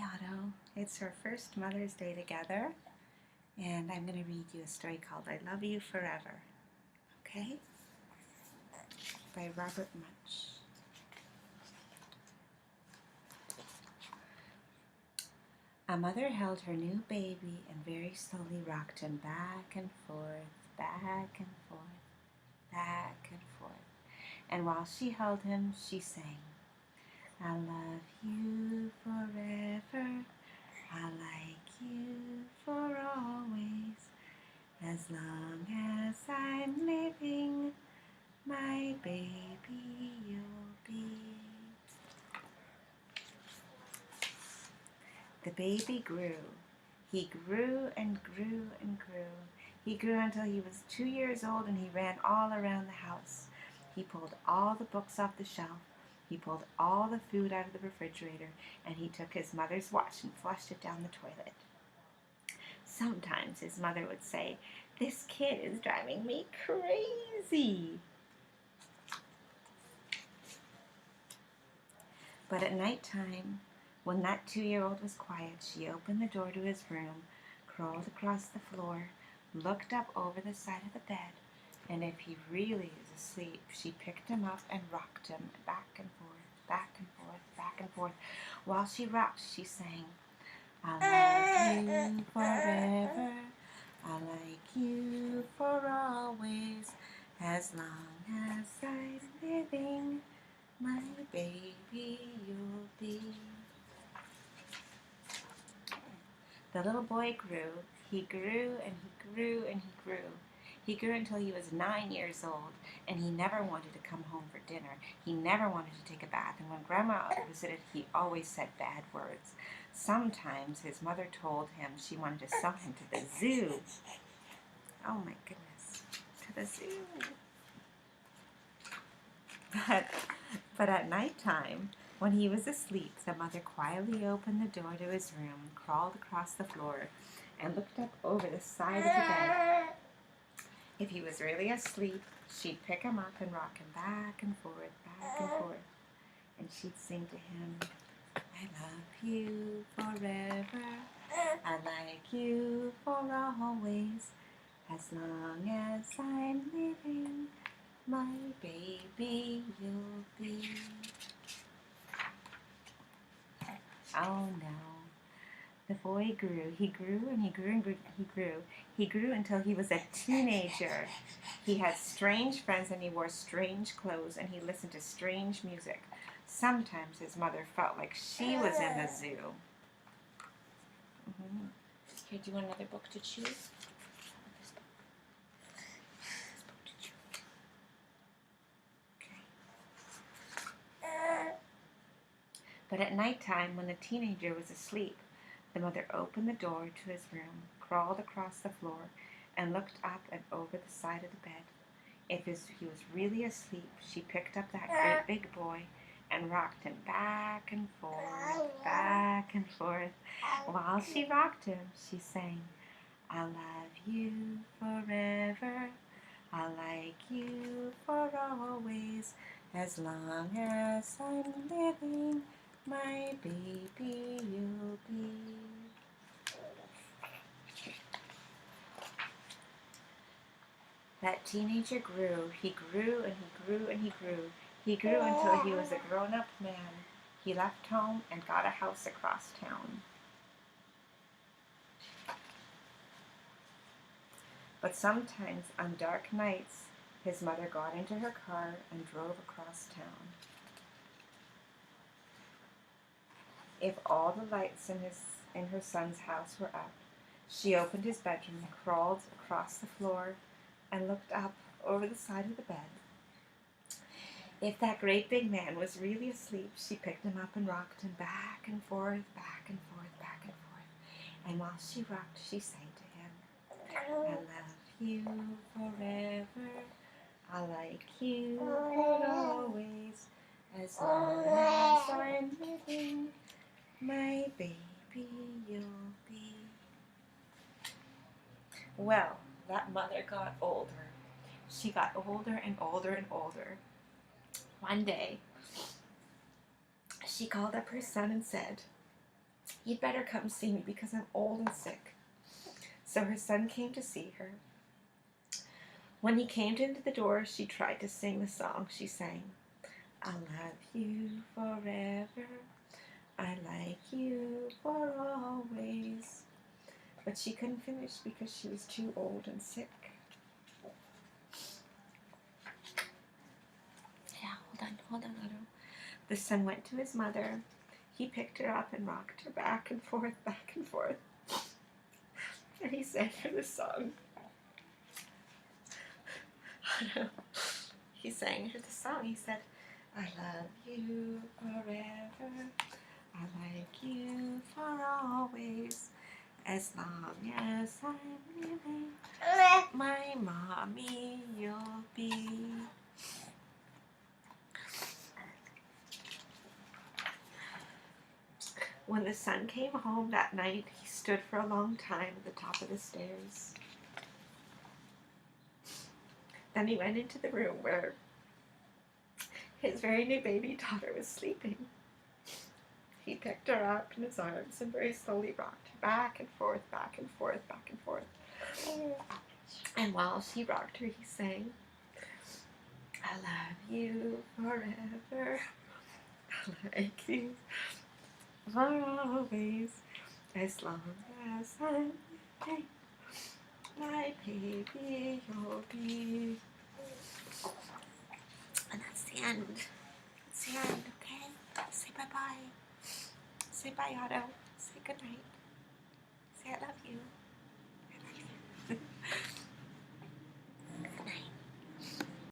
Otto. It's her first Mother's Day together, and I'm going to read you a story called I Love You Forever, okay? By Robert Munsch. A mother held her new baby and very slowly rocked him back and forth, back and forth, back and forth. And while she held him, she sang, I love you forever, I like you for always, as long as I'm living, my baby you'll be. The baby grew. He grew and grew and grew. He grew until he was 2 years old and he ran all around the house. He pulled all the books off the shelf. He pulled all the food out of the refrigerator, and he took his mother's watch and flushed it down the toilet. Sometimes his mother would say, "This kid is driving me crazy." But at night time, when that 2-year-old was quiet, she opened the door to his room, crawled across the floor, looked up over the side of the bed, and if he really was asleep, she picked him up and rocked him back and forth, back and forth, back and forth. While she rocked, she sang, I love you forever, I like you for always, as long as I'm living, my baby you'll be. The little boy grew. He grew and he grew and he grew. He grew until he was 9 years old, and he never wanted to come home for dinner. He never wanted to take a bath, and when Grandma visited, he always said bad words. Sometimes his mother told him she wanted to sell him to the zoo. Oh my goodness, to the zoo. But at nighttime, when he was asleep, the mother quietly opened the door to his room, crawled across the floor, and looked up over the side of the bed. If he was really asleep, she'd pick him up and rock him back and forth, and she'd sing to him, I love you forever, I like you for always, as long as I'm living, my baby you'll be. Oh no. The boy grew. He grew and he grew and he grew. He grew until he was a teenager. He had strange friends and he wore strange clothes and he listened to strange music. Sometimes his mother felt like she was in the zoo. Here, do you want another book to choose? This book to choose. Okay. But at nighttime, when the teenager was asleep, the mother opened the door to his room, crawled across the floor, and looked up and over the side of the bed. If he was really asleep, she picked up that great big boy and rocked him back and forth, back and forth. While she rocked him, she sang, I love you forever, I like you for always, as long as I'm living, my baby you'll be. That teenager grew. He grew and he grew and he grew. He grew until he was a grown-up man. He left home and got a house across town. But sometimes on dark nights, his mother got into her car and drove across town. If all the lights in her son's house were up, she opened his bedroom, crawled across the floor, and looked up over the side of the bed. If that great big man was really asleep, she picked him up and rocked him back and forth, back and forth, back and forth. And while she rocked, she sang to him, I love you forever, I like you for always, as long as I'm living, my baby you'll be. Well, that mother got older. She got older and older and older. One day, she called up her son and said, You'd better come see me because I'm old and sick. So her son came to see her. When he came into the door, she tried to sing the song. She sang, "I love you forever. I like you for always." But she couldn't finish because she was too old and sick. Yeah, hold on, Otto. The son went to his mother. He picked her up and rocked her back and forth, and he sang her the song. He sang her the song. He said, "I love you forever. I like you for always. As long as I'm living, my mommy you'll be." When the son came home that night, he stood for a long time at the top of the stairs. Then he went into the room where his very new baby daughter was sleeping. He picked her up in his arms and very slowly rocked her back and forth, back and forth, back and forth. And while she rocked her, he sang, "I love you forever. I like you for always. As long as I'm living, my baby you'll be." And that's the end. That's the end, okay? Say bye-bye. Say bye, Otto. Say goodnight. Say I love you.